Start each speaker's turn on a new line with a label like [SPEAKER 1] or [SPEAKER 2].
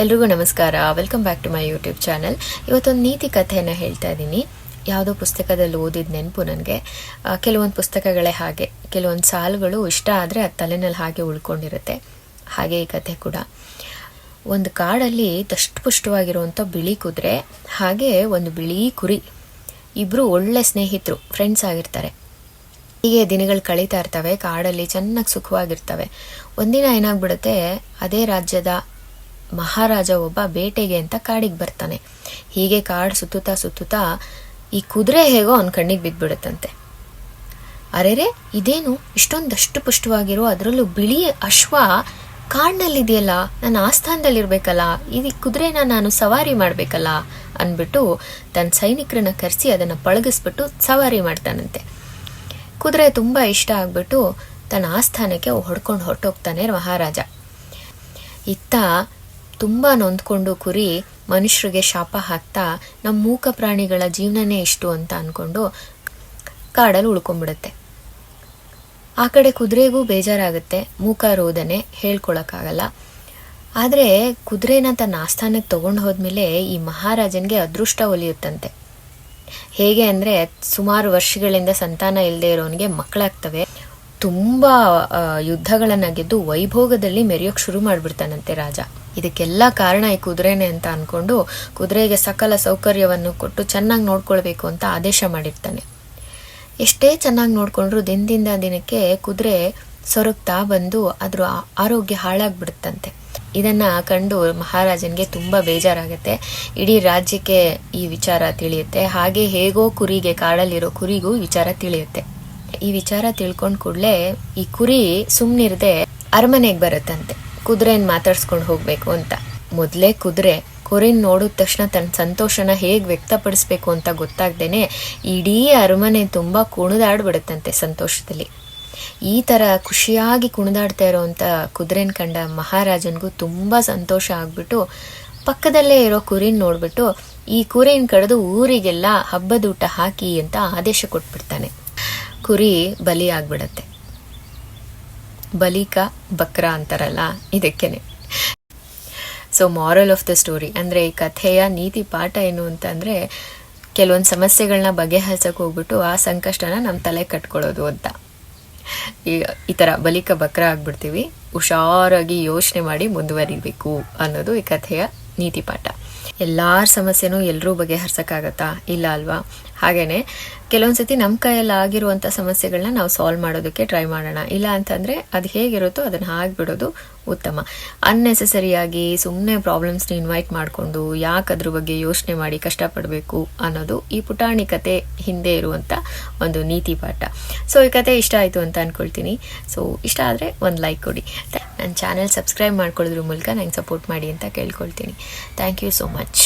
[SPEAKER 1] ಎಲ್ರಿಗೂ ನಮಸ್ಕಾರ. Welcome back to my YouTube channel. ಇವತ್ತೊಂದು ನೀತಿ ಕಥೆಯನ್ನು ಹೇಳ್ತಾ ಇದ್ದೀನಿ. ಯಾವುದೋ ಪುಸ್ತಕದಲ್ಲಿ ಓದಿದ ನೆನಪು ನನಗೆ. ಕೆಲವೊಂದು ಪುಸ್ತಕಗಳೇ ಹಾಗೆ, ಕೆಲವೊಂದು ಸಾಲುಗಳು ಇಷ್ಟ ಆದರೆ ಅದು ತಲೆನಲ್ಲಿ ಹಾಗೆ ಉಳ್ಕೊಂಡಿರುತ್ತೆ. ಹಾಗೆ ಈ ಕಥೆ ಕೂಡ. ಒಂದು ಕಾಡಲ್ಲಿ ದಷ್ಟಪುಷ್ಟವಾಗಿರುವಂಥ ಬಿಳಿ ಕುದುರೆ ಹಾಗೆ ಒಂದು ಬಿಳಿ ಕುರಿ, ಇಬ್ಬರು ಒಳ್ಳೆ ಸ್ನೇಹಿತರು, ಫ್ರೆಂಡ್ಸ್ ಆಗಿರ್ತಾರೆ. ಹೀಗೆ ದಿನಗಳು ಕಳೀತಾ ಇರ್ತವೆ, ಕಾಡಲ್ಲಿ ಚೆನ್ನಾಗಿ ಸುಖವಾಗಿರ್ತವೆ. ಒಂದಿನ ಏನಾಗ್ಬಿಡುತ್ತೆ, ಅದೇ ರಾಜ್ಯದ ಮಹಾರಾಜ ಒಬ್ಬ ಬೇಟೆಗೆ ಅಂತ ಕಾಡಿಗೆ ಬರ್ತಾನೆ. ಹೀಗೆ ಕಾಡು ಸುತ್ತುತ್ತಾ ಈ ಕುದುರೆ ಹೇಗೋ ಅವ್ನ ಕಣ್ಣಿಗೆ ಬಿದ್ದುಬಿಡುತ್ತಂತೆ. ಅರೆರೆ, ಇದೇನು ಇಷ್ಟೊಂದು ದಷ್ಟಪುಷ್ಟವಾಗಿರೋ, ಅದರಲ್ಲೂ ಬಿಳಿ ಅಶ್ವ ಕಾಡಿನಲ್ಲಿದೆಯಲ್ಲ, ನನ್ನ ಆಸ್ಥಾನದಲ್ಲಿರ್ಬೇಕಲ್ಲ, ಇದು ಕುದುರೆನ ನಾನು ಸವಾರಿ ಮಾಡಬೇಕಲ್ಲ ಅಂದ್ಬಿಟ್ಟು ತನ್ನ ಸೈನಿಕರನ್ನ ಕರೆಸಿ ಅದನ್ನು ಪಳಗಿಸ್ಬಿಟ್ಟು ಸವಾರಿ ಮಾಡ್ತಾನಂತೆ. ಕುದುರೆ ತುಂಬ ಇಷ್ಟ ಆಗ್ಬಿಟ್ಟು ತನ್ನ ಆಸ್ಥಾನಕ್ಕೆ ಹೊಡ್ಕೊಂಡು ಹೊರಟೋಗ್ತಾನೆ ಮಹಾರಾಜ. ಇತ್ತ ತುಂಬ ನೊಂದ್ಕೊಂಡು ಕುರಿ ಮನುಷ್ಯರಿಗೆ ಶಾಪ ಹಾಕ್ತಾ ನಮ್ಮ ಮೂಕ ಪ್ರಾಣಿಗಳ ಜೀವನನೇ ಇಷ್ಟು ಅಂತ ಅಂದ್ಕೊಂಡು ಕಾಡಲ್ಲಿ ಉಳ್ಕೊಂಡ್ಬಿಡುತ್ತೆ. ಆ ಕಡೆ ಕುದುರೆಗೂ ಬೇಜಾರಾಗುತ್ತೆ, ಮೂಕ ರೋದನೆ ಹೇಳ್ಕೊಳಕ್ಕಾಗಲ್ಲ. ಆದರೆ ಕುದುರೆನ ತನ್ನ ಆಸ್ಥಾನಕ್ಕೆ ತೊಗೊಂಡು ಹೋದ್ಮೇಲೆ ಈ ಮಹಾರಾಜನಿಗೆ ಅದೃಷ್ಟ ಒಲಿಯುತ್ತಂತೆ. ಹೇಗೆ ಅಂದರೆ, ಸುಮಾರು ವರ್ಷಗಳಿಂದ ಸಂತಾನ ಇಲ್ಲದೆ ಇರೋನಿಗೆ ಮಕ್ಕಳಾಗ್ತವೆ. ತುಂಬ ಯುದ್ಧಗಳನ್ನು ಗೆದ್ದು ವೈಭೋಗದಲ್ಲಿ ಮೆರೆಯೋಕೆ ಶುರು ಮಾಡಿಬಿಡ್ತಾನಂತೆ ರಾಜ. ಇದಕ್ಕೆಲ್ಲ ಕಾರಣ ಈ ಕುದುರೆನೇ ಅಂತ ಅಂದ್ಕೊಂಡು ಕುದುರೆಗೆ ಸಕಲ ಸೌಕರ್ಯವನ್ನು ಕೊಟ್ಟು ಚೆನ್ನಾಗಿ ನೋಡ್ಕೊಳ್ಬೇಕು ಅಂತ ಆದೇಶ ಮಾಡಿರ್ತಾನೆ. ಎಷ್ಟೇ ಚೆನ್ನಾಗಿ ನೋಡಿಕೊಂಡ್ರು ದಿನದಿಂದ ದಿನಕ್ಕೆ ಕುದುರೆ ಸೊರಗ್ತಾ ಬಂದು ಅದ್ರ ಆರೋಗ್ಯ ಹಾಳಾಗ್ಬಿಡುತ್ತಂತೆ. ಇದನ್ನ ಕಂಡು ಮಹಾರಾಜನಿಗೆ ತುಂಬ ಬೇಜಾರಾಗುತ್ತೆ. ಇಡೀ ರಾಜ್ಯಕ್ಕೆ ಈ ವಿಚಾರ ತಿಳಿಯುತ್ತೆ. ಹಾಗೆ ಹೇಗೋ ಕುರಿಗೆ, ಕಾಡಲ್ಲಿರೋ ಕುರಿಗೂ ವಿಚಾರ ತಿಳಿಯುತ್ತೆ. ಈ ವಿಚಾರ ತಿಳ್ಕೊಂಡ್ ಕೂಡಲೇ ಈ ಕುರಿ ಸುಮ್ನಿರ್ದೆ ಅರಮನೆಗೆ ಬರುತ್ತಂತೆ, ಕುದುರೆನ ಮಾತಾಡ್ಸ್ಕೊಂಡು ಹೋಗ್ಬೇಕು ಅಂತ. ಮೊದಲೇ ಕುರಿನ್ ನೋಡಿದ ತಕ್ಷಣ ತನ್ನ ಸಂತೋಷನ ಹೇಗೆ ವ್ಯಕ್ತಪಡಿಸ್ಬೇಕು ಅಂತ ಗೊತ್ತಾಗ್ದೇನೆ ಇಡೀ ಅರಮನೆ ತುಂಬ ಕುಣಿದಾಡ್ಬಿಡುತ್ತಂತೆ ಸಂತೋಷದಲ್ಲಿ. ಈ ಥರ ಖುಷಿಯಾಗಿ ಕುಣಿದಾಡ್ತಾ ಇರೋವಂಥ ಕುದುರೆನ ಕಂಡ ಮಹಾರಾಜನಿಗೂ ತುಂಬ ಸಂತೋಷ ಆಗ್ಬಿಟ್ಟು ಪಕ್ಕದಲ್ಲೇ ಇರೋ ಕುರಿನ ನೋಡ್ಬಿಟ್ಟು ಈ ಕುರಿನ ಕಡಿದು ಊರಿಗೆಲ್ಲ ಹಬ್ಬದೂಟ ಹಾಕಿ ಅಂತ ಆದೇಶ ಕೊಟ್ಬಿಡ್ತಾನೆ. ಕುರಿ ಬಲಿ ಆಗ್ಬಿಡತ್ತೆ. ಬಲಿಕ ಬಕ್ರ ಅಂತಾರಲ್ಲ, ಇದಕ್ಕೇನೆ. So moral of the story ಅಂದರೆ, ಈ ಕಥೆಯ ನೀತಿ ಪಾಠ ಏನು ಅಂತಂದರೆ, ಕೆಲವೊಂದು ಸಮಸ್ಯೆಗಳನ್ನ ಬಗೆಹರಿಸಕ್ಕೆ ಹೋಗ್ಬಿಟ್ಟು ಆ ಸಂಕಷ್ಟನ ನಮ್ಮ ತಲೆ ಕಟ್ಕೊಳ್ಳೋದು ಅಂತ. ಈ ಥರ ಬಲಿಕ ಬಕ್ರ ಆಗ್ಬಿಡ್ತೀವಿ. ಹುಷಾರಾಗಿ ಯೋಚನೆ ಮಾಡಿ ಮುಂದುವರಿಬೇಕು ಅನ್ನೋದು ಈ ಕಥೆಯ ನೀತಿ ಪಾಠ. ಎಲ್ಲಾರ ಸಮಸ್ಯೆನೂ ಎಲ್ಲರೂ ಬಗೆಹರಿಸೋಕ್ಕಾಗತ್ತಾ? ಇಲ್ಲ ಅಲ್ವಾ? ಹಾಗೇನೆ ಕೆಲವೊಂದ್ಸತಿ ನಮ್ಮ ಕೈಯಲ್ಲಿ ಆಗಿರುವಂಥ ಸಮಸ್ಯೆಗಳನ್ನ ನಾವು ಸಾಲ್ವ್ ಮಾಡೋದಕ್ಕೆ ಟ್ರೈ ಮಾಡೋಣ. ಇಲ್ಲ ಅಂತಂದರೆ ಅದು ಹೇಗಿರುತ್ತೋ ಅದನ್ನು ಹಾಕ್ಬಿಡೋದು ಉತ್ತಮ. ಅನ್ನೆಸೆಸರಿಯಾಗಿ ಸುಮ್ಮನೆ ಪ್ರಾಬ್ಲಮ್ಸ್ನ ಇನ್ವೈಟ್ ಮಾಡಿಕೊಂಡು ಯಾಕೆ ಅದ್ರ ಬಗ್ಗೆ ಯೋಚನೆ ಮಾಡಿ ಕಷ್ಟಪಡಬೇಕು ಅನ್ನೋದು ಈ ಪುಟಾಣಿ ಕತೆ ಹಿಂದೆ ಇರುವಂಥ ಒಂದು ನೀತಿ ಪಾಠ. ಸೊ ಈ ಕತೆ ಇಷ್ಟ ಆಯಿತು ಅಂತ ಅಂದ್ಕೊಳ್ತೀನಿ. ಸೊ ಇಷ್ಟ ಆದರೆ ಒಂದು ಲೈಕ್ ಕೊಡಿ. ನನ್ನ ಚಾನೆಲ್ ಸಬ್ಸ್ಕ್ರೈಬ್ ಮಾಡ್ಕೊಳ್ಳೋದ್ರ ಮೂಲಕ ನಂಗೆ ಸಪೋರ್ಟ್ ಮಾಡಿ ಅಂತ ಕೇಳ್ಕೊಳ್ತೀನಿ. Thank you so much.